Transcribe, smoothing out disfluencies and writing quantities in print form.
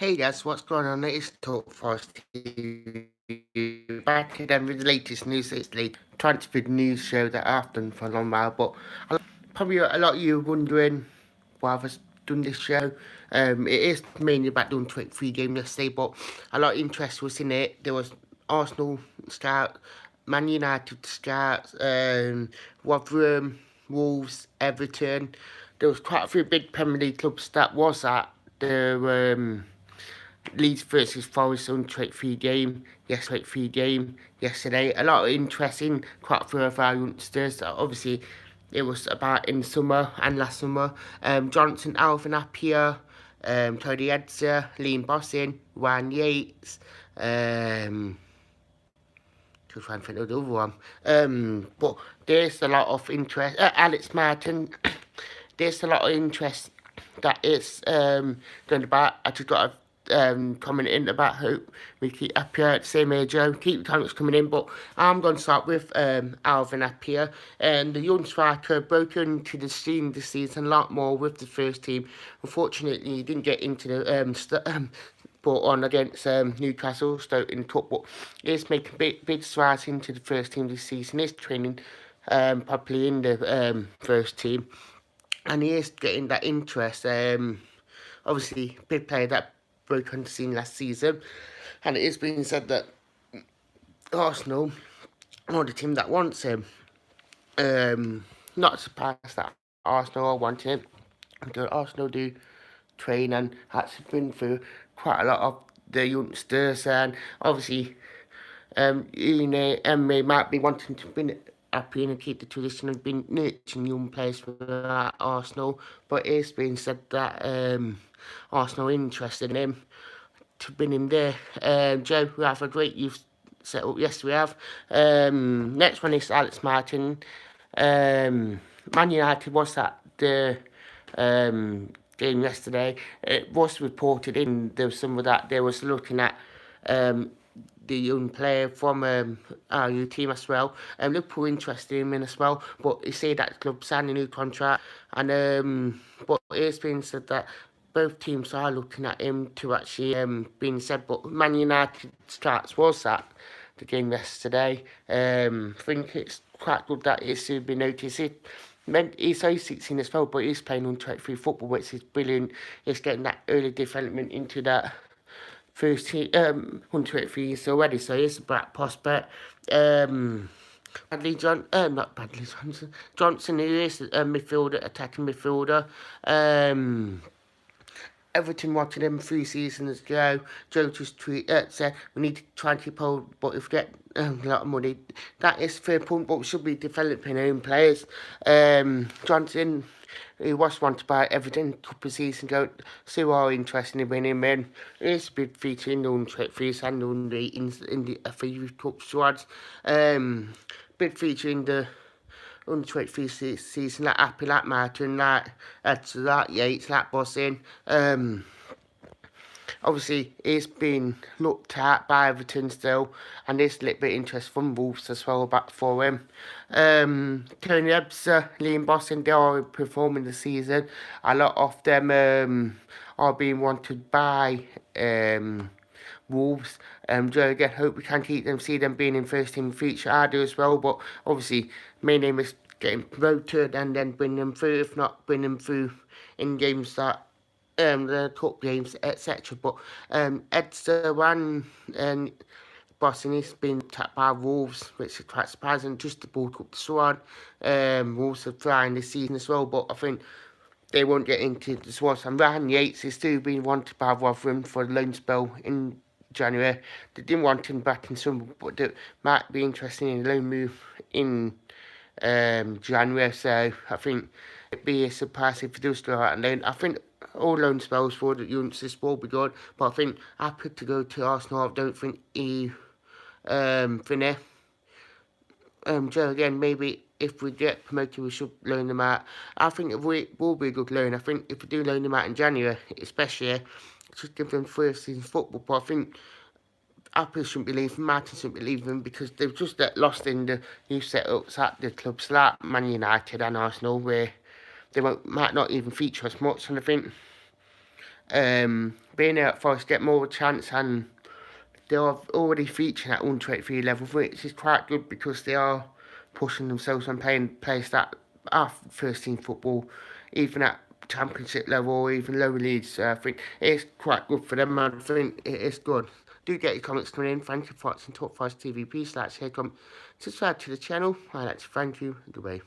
Hey guys, what's going on? It's Talk Forest TV. Back again with the latest news. It's the transfer news show that I've done for a long while, but probably a lot of you are wondering why I've done this show. It is mainly about doing 23 game yesterday, but a lot of interest was in it. There was Arsenal scouts, Man United scouts, Rotherham, Wolves, Everton. There was quite a few big Premier League clubs that was at the Leeds versus Forest on 23 game, yesterday. A lot of interest in quite a few of our youngsters. Obviously, it was about in summer and last summer. Johnson, Alvin Appiah, Tony Edser, Liam Bossin, Ryan Yates, just trying to think of the other one. But there's a lot of interest. Alex Martin, there's a lot of interest that is going about. I just got a comment in about how we keep Appiah at the same age. Keep the comments coming in, but I'm going to start with Alvin Appiah. And the young striker broke into the scene this season a lot more with the first team. Unfortunately, he didn't get into the brought on against Newcastle, Stoke in the cup, but he's making big strides into the first team this season. He's training properly in the first team, and he is getting that interest. Obviously, big player that broke on the scene last season, and it is being said that Arsenal are the team that wants him. Not surprised that Arsenal want him, because Arsenal do train and actually been through quite a lot of the youngsters, and obviously Emery might be wanting to bring it up in and keep the tradition of being nurturing young players for Arsenal, but it's been said that Arsenal are interested in him to bring him there. Joe, we have a great youth set up. Yes, we have. Next one is Alex Martin. Man United was at the game yesterday. It was reported in there was some of that they was looking at the young player from our new team as well. Liverpool interested in him as well, but he said that the club signed a new contract, and but it's been said that both teams are looking at him to actually being said, but Man United starts was at the game yesterday. I think it's quite good that it's to be noticed. He's only 16 as well, but he's playing on 23 football, which is brilliant. He's getting that early development into that first team, 123 years already, so he's a bright prospect. Not Bradley Johnson. Johnson, who is a midfielder, attacking midfielder. Everton wanted him 3 seasons ago. Joe just said we need to try and keep hold, but if we get a lot of money, that is fair point, but we should be developing our own players. Johnson, he was wanted by Everton a couple of seasons ago, so are interested in bringing him in. He's a big feature in the under-23s and under-18s in the FA Youth Cup squads. Big feature in the under-23 season, like Appiah, like Mighten, like Edser, like Yates, like Bossin. Obviously, he's been looked at by Everton still, and there's a little bit of interest from Wolves as well back for him. Tony Edser, Liam Bossin, they are performing this season. A lot of them are being wanted by Wolves. So again, hope we can keep them, see them being in first team in the future. I do as well, but obviously, main aim is getting promoted and then bring them through. If not, bring them through in games that the cup games, etc. But Edser and Boston has been tapped by Wolves, which is quite surprising. Just to bulk up the squad. Wolves are flying this season as well, but I think they won't get into the squad. And Ryan Yates is still being wanted by Rotherham for a loan spell in January. They didn't want him back in summer, but they might be interested in a loan move in January. So I think it'd be a surprise if he does go out and loan. I think all loan spells for the youngsters will be good, but I think happy to go to Arsenal. I don't think he finish. So again, maybe if we get promoted, we should loan them out. I think it will be a good loan. I think if we do loan them out in January, especially, just give them first season football. But I think Appiah shouldn't be leaving, Martin shouldn't be leaving, because they've just lost in the new setups at the clubs like Man United and Arsenal, where they might not even feature as much. And I think being at Forest get more of a chance, and they are already featuring at under-23 level, which is quite good because they are pushing themselves and playing players that are first team football, even at championship level or even lower leagues. I think it's quite good for them, and I think it is good. Do get your comments coming in. Thank you for watching Top 5 TV. Please like, share, comment, subscribe to the channel. I'd like to thank you. Goodbye.